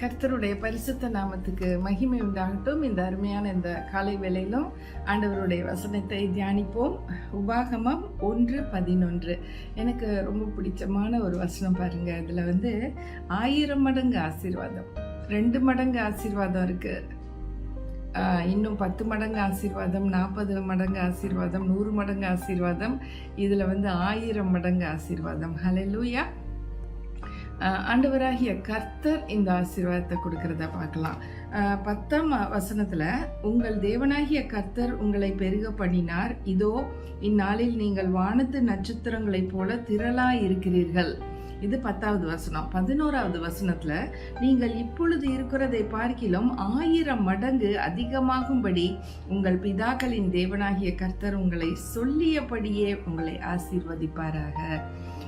கர்த்தருடைய பரிசுத்த நாமத்துக்கு மகிமை உண்டாகட்டும். இந்த அருமையான இந்த காலை வேளையிலும் ஆண்டவருடைய வசனத்தை தியானிப்போம். உபாகமம் 1:11 எனக்கு ரொம்ப பிடிச்சமான ஒரு வசனம் பாருங்க. இதுல 1000 மடங்கு ஆசீர்வாதம், 2 மடங்கு ஆசீர்வாதம் இருக்கு, இன்னும் 10 மடங்கு ஆசீர்வாதம், 40 மடங்கு ஆசீர்வாதம், 100 மடங்கு ஆசீர்வாதம், இதுல 1000 மடங்கு ஆசீர்வாதம். ஹல்லேலூயா. ஆண்டவராகிய கர்த்தர் இந்த ஆசீர்வாதத்தை கொடுக்கறத பார்க்கலாம். 10ஆம் வசனத்துல, உங்கள் தேவனாகிய கர்த்தர் உங்களை பெருக பண்ணினார், இதோ இந்நாளில் நீங்கள் வானத்து நட்சத்திரங்களைப் போல திரளா இருக்கிறீர்கள். இது 10வது வசனம். 11வது வசனத்துல, நீங்கள் இப்பொழுது இருக்கிறதை பார்க்கிலும் 1000 மடங்கு அதிகமாகும்படி உங்கள் பிதாக்களின் தேவனாகிய கர்த்தர் உங்களை சொல்லியபடியே உங்களை ஆசீர்வதிப்பாராக.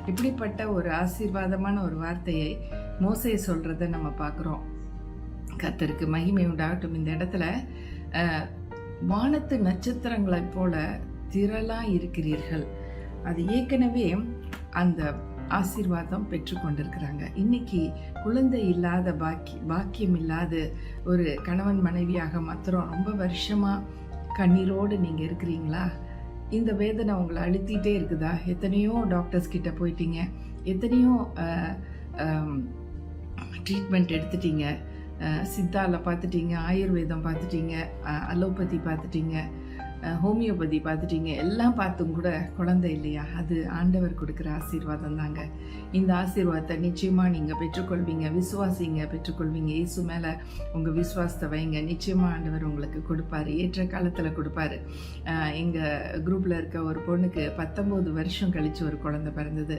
இப்படிப்பட்ட ஒரு ஆசீர்வாதமான ஒரு வார்த்தையை மோசே சொல்றத நம்ம பார்க்கிறோம். கர்த்தருக்கு மகிமை உண்டாகட்டும். இந்த இடத்துல வானத்து நட்சத்திரங்களைப் போல திரளா இருக்கிறீர்கள். அது ஏற்கனவே அந்த ஆசீர்வாதம் பெற்று கொண்டிருக்கிறாங்க. இன்னைக்கு குழந்தை இல்லாத பாக்கியம் இல்லாத ஒரு கணவன் மனைவியாக மாத்திரம் ரொம்ப வருஷமா கண்ணீரோடு நீங்க இருக்கிறீங்களா? இந்த வேதனை உங்களை அழுத்திட்டே இருக்குதா? எத்தனையோ டாக்டர்ஸ் கிட்ட போயிட்டீங்க, எத்தனையோ ட்ரீட்மெண்ட் எடுத்துட்டீங்க, சித்தால பார்த்துட்டீங்க, ஆயுர்வேதம் பார்த்துட்டீங்க, அலோபதி பார்த்துட்டீங்க, ஹோமியோபதி பார்த்துட்டீங்க, எல்லாம் பார்த்தும் கூட குழந்தை இல்லையா? அது ஆண்டவர் கொடுக்குற ஆசீர்வாதம் தாங்க. இந்த ஆசீர்வாதத்தை நிச்சயமா நீங்க பெற்றுக்கொள்வீங்க. விசுவாசிங்க, பெற்றுக்கொள்வீங்க. இயேசு மேல உங்க விசுவாசத்தை வைங்க. நிச்சயமா ஆண்டவர் உங்களுக்கு கொடுப்பாரு, ஏற்ற காலத்துல கொடுப்பாரு. எங்க குரூப்ல இருக்க ஒரு பொண்ணுக்கு 19 வருஷம் கழிச்சு ஒரு குழந்தை பிறந்தது.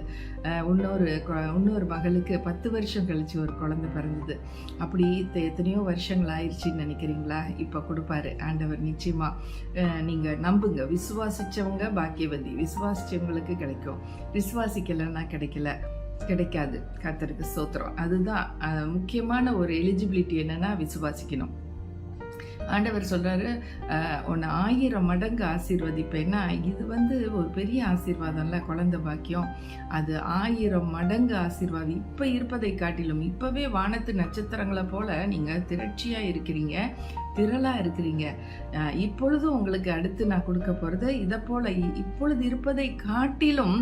இன்னொரு மகளுக்கு 10 வருஷம் கழிச்சு ஒரு குழந்தை பிறந்தது. அப்படி எத்தனையோ வருஷங்கள் ஆயிடுச்சுன்னு நினைக்கிறீங்களா? இப்ப கொடுப்பாரு ஆண்டவர் நிச்சயமா. நீங்க நம்புங்க. விசுவாசிச்சவங்க பாக்கியவதி. விசுவாசிச்சவங்களுக்கு கிடைக்கும், விசுவாசிக்கலன்னா கிடைக்காது. கர்த்தருக்கு ஸ்தோத்திரம். அதுதான் முக்கியமான ஒரு எலிஜிபிலிட்டி. என்னன்னா விசுவாசிக்கணும். ஆண்டவர் சொல்றாரு, உன்னை 1000 மடங்கு ஆசீர்வதிப்பேன்னா, இது ஒரு பெரிய ஆசீர்வாதம்ல, குழந்தை பாக்கியம். அது 1000 மடங்கு ஆசீர்வாதம். இப்ப இருப்பதை காட்டிலும் இப்பவே வானத்து நட்சத்திரங்களை போல நீங்க திரட்சியா இருக்கிறீங்க, திரளா இருக்கிறீங்க. இப்பொழுதும் உங்களுக்கு அடுத்து நான் கொடுக்க போறது இதை போல இப்பொழுது இருப்பதை காட்டிலும்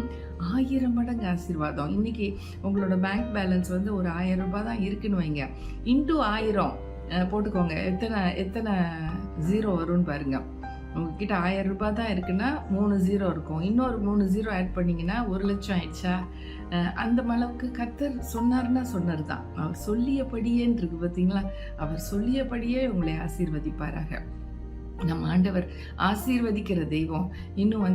1000 மடங்கு ஆசீர்வாதம். இன்னைக்கு உங்களோட பேங்க் பேலன்ஸ் ஒரு 1000 ரூபாய் தான் இருக்குன்னு வைங்க. இன்டூ 1000 போட்டுக்கோங்க. எத்தனை ஜீரோ வரும்னு பாருங்க. உங்ககிட்ட 1000 ரூபாய் தான் இருக்குன்னா 3 ஜீரோ இருக்கும். இன்னொரு 3 ஜீரோ ஆட் பண்ணீங்கன்னா 1 லட்சம் ஆயிடுச்சா? அந்த அளவுக்கு கர்த்தர் சொன்னார்னா சொன்னார் தான். அவர் சொல்லியபடியேன்னு இருக்கு பார்த்தீங்களா? அவர் சொல்லியபடியே உங்களை ஆசீர்வதிப்பாராக. நம்ம ஆண்டவர் ஆசீர்வதிக்கிற தெய்வம். இன்னும்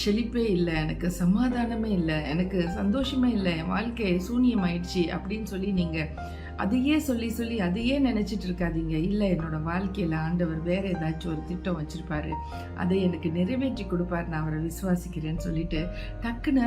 செழிப்பே இல்லை, எனக்கு சமாதானமே இல்லை, எனக்கு சந்தோஷமே இல்லை, என் வாழ்க்கை சூனியம் ஆயிடுச்சு அப்படின்னு சொல்லி நீங்க அதையே சொல்லி அதையே நினைச்சிட்டு இருக்காதீங்க. இல்லை, என்னோட வாழ்க்கையில ஆண்டவர் வேற ஏதாச்சும் ஒரு திட்டம் வச்சிருப்பாரு, அதை எனக்கு நிறைவேற்றி கொடுப்பாரு, நான் அவரை விசுவாசிக்கிறேன்னு சொல்லிட்டு டக்குன்னு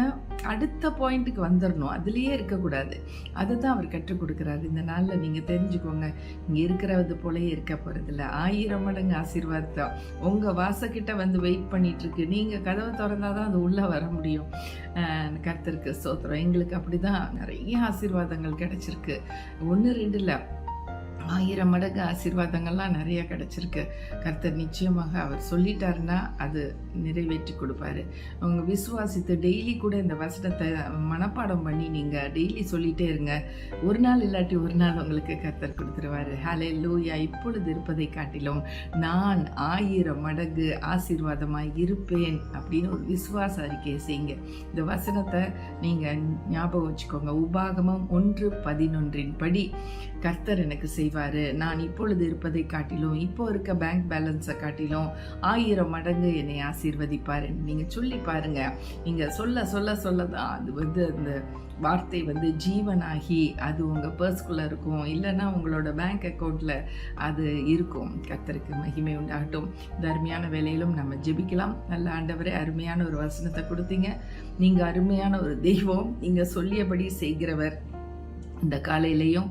அடுத்த பாயிண்ட்டுக்கு வந்துடணும். அதுலயே இருக்கக்கூடாது. அதை தான் அவர் கற்றுக் கொடுக்குறாரு. இந்த நாள்ல நீங்க தெரிஞ்சுக்கோங்க, இங்க இருக்கிறது போலயே இருக்க போறதில்ல. 1000 மடங்கு ஆசீர்வாதம் உங்க வாசக்கிட்ட வெயிட் பண்ணிட்டு இருக்கு. நீங்க கதவை திறந்தாதான் அது உள்ள வர முடியும். கர்த்தருக்கு ஸ்தோத்திரம். எங்களுக்கு அப்படிதான் நிறைய ஆசீர்வாதங்கள் கிடைச்சிருக்கு. 1 2 இல்லை, 1000 மடங்கு ஆசீர்வாதங்கள்லாம் நிறைய கிடைச்சிருக்கு. கர்த்தர் நிச்சயமாக அவர் சொல்லிட்டாருன்னா அது நிறைவேற்றி கொடுப்பாரு. அவங்க விசுவாசித்து டெய்லி கூட இந்த வசனத்தை மனப்பாடம் பண்ணி நீங்க டெய்லி சொல்லிட்டே இருங்க. ஒரு நாள் இல்லாட்டி ஒரு நாள் உங்களுக்கு கர்த்தர் கொடுத்துருவாரு. ஹல்லேலூயா. இப்பொழுது இருப்பதை காட்டிலும் நான் 1000 மடங்கு ஆசீர்வாதமாய் இருப்பேன் அப்படின்னு ஒரு விசுவாச அறிக்கையை செய்யுங்க. இந்த வசனத்தை நீங்க ஞாபகம் வச்சுக்கோங்க. உபாகமம் 1:11 படி கர்த்தர் எனக்கு செய்வாரு. நான் இப்பொழுது இருப்பதை காட்டிலும், இப்போ இருக்க பேங்க் பேலன்ஸை காட்டிலும் 1000 மடங்கு என்னை ஆசீர்வதிப்பாரு. நீங்க சொல்லி பாருங்க. நீங்க சொல்லதான் அது அந்த வார்த்தை ஜீவனாகி அது உங்க பர்ஸ்குள்ள இருக்கும், இல்லைன்னா உங்களோட பேங்க் அக்கௌண்ட்ல அது இருக்கும். கர்த்தருக்கு மகிமை உண்டாகட்டும். இந்த அருமையான வேலையிலும் நம்ம ஜெபிக்கலாம். நல்ல ஆண்டவரே, அருமையான ஒரு வசனத்தை கொடுத்தீங்க. நீங்க அருமையான ஒரு தெய்வம். நீங்க சொல்லியபடி செய்கிறவர். இந்த காலையிலையும்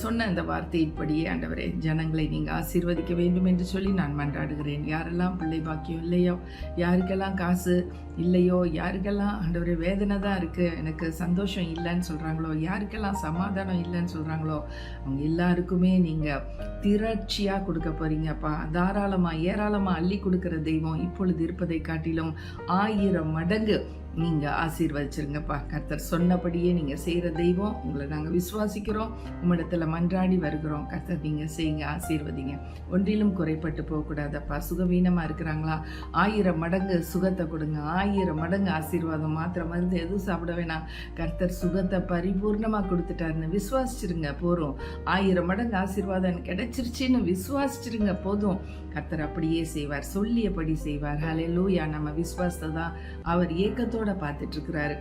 சொன்ன அந்த வார்த்தையின்படியே ஆண்டவரே ஜனங்களை நீங்கள் ஆசீர்வதிக்க வேண்டும் என்று சொல்லி நான் மன்றாடுகிறேன். யாரெல்லாம் பிள்ளை பாக்கியம் இல்லையோ, யாருக்கெல்லாம் காசு இல்லையோ, யாருக்கெல்லாம் ஆண்டவரே வேதனை தான் இருக்குது, எனக்கு சந்தோஷம் இல்லைன்னு சொல்கிறாங்களோ, யாருக்கெல்லாம் சமாதானம் இல்லைன்னு சொல்கிறாங்களோ, அவங்க எல்லாருக்குமே நீங்கள் திரட்சியாக கொடுக்க போகிறீங்கப்பா. தாராளமாக ஏராளமாக அள்ளி கொடுக்குற தெய்வம் இப்பொழுது இருப்பதை காட்டிலும் 1000 மடங்கு நீங்கள் ஆசீர்வதிச்சிருங்கப்பா. கர்த்தர் சொன்னபடியே நீங்கள் செய்கிற தெய்வம். உங்களை நாங்கள் விசுவாசிக்கிறோம், உம்மிடத்தில் மன்றாடி வருகிறோம். கர்த்தர் நீங்கள் செய்யுங்க, ஆசீர்வதிங்க. ஒன்றிலும் குறைப்பட்டு போகக்கூடாதப்பா. சுகவீனமாக இருக்கிறாங்களா, 1000 மடங்கு சுகத்தை கொடுங்க, 1000 மடங்கு ஆசீர்வாதம். மாத்திரை மருந்து எதுவும் சாப்பிட வேணாம், கர்த்தர் சுகத்தை பரிபூர்ணமாக கொடுத்துட்டாருன்னு விசுவாசிச்சிருங்க போதும். 1000 மடங்கு ஆசீர்வாதம் எனக்கு கிடைச்சிருச்சின்னு விசுவாசிச்சிருங்க போதும். கர்த்தர் அப்படியே செய்வார், சொல்லியபடி செய்வார். ஹல்லேலூயா. நம்ம விசுவாசத்தை தான் அவர் ஏக்கத்தோட பார்த்துட்டு இருக்கிறாரு.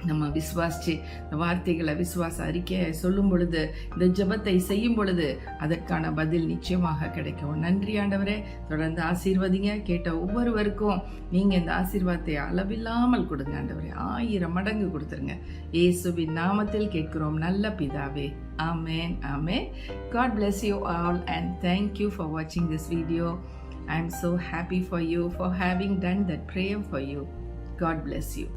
நம்ம விசுவாசிச்சு இந்த வார்த்தைகளை விசுவாச அறிக்கையை சொல்லும் பொழுது, இந்த ஜெபத்தை செய்யும் பொழுது அதற்கான பதில் நிச்சயமாக கிடைக்கும். நன்றி ஆண்டவரே. தொடர்ந்து ஆசீர்வதிங்க. கேட்ட ஒவ்வொருவருக்கும் நீங்கள் இந்த ஆசீர்வாதத்தை அளவில்லாமல் கொடுங்க ஆண்டவரே. 1000 மடங்கு கொடுத்துருங்க. இயேசுவின் நாமத்தில் கேட்கிறோம் நல்ல பிதாவே. Amen. Amen. God bless you all and thank you for watching this video. I am so happy for you for having done that prayer for you. God bless you.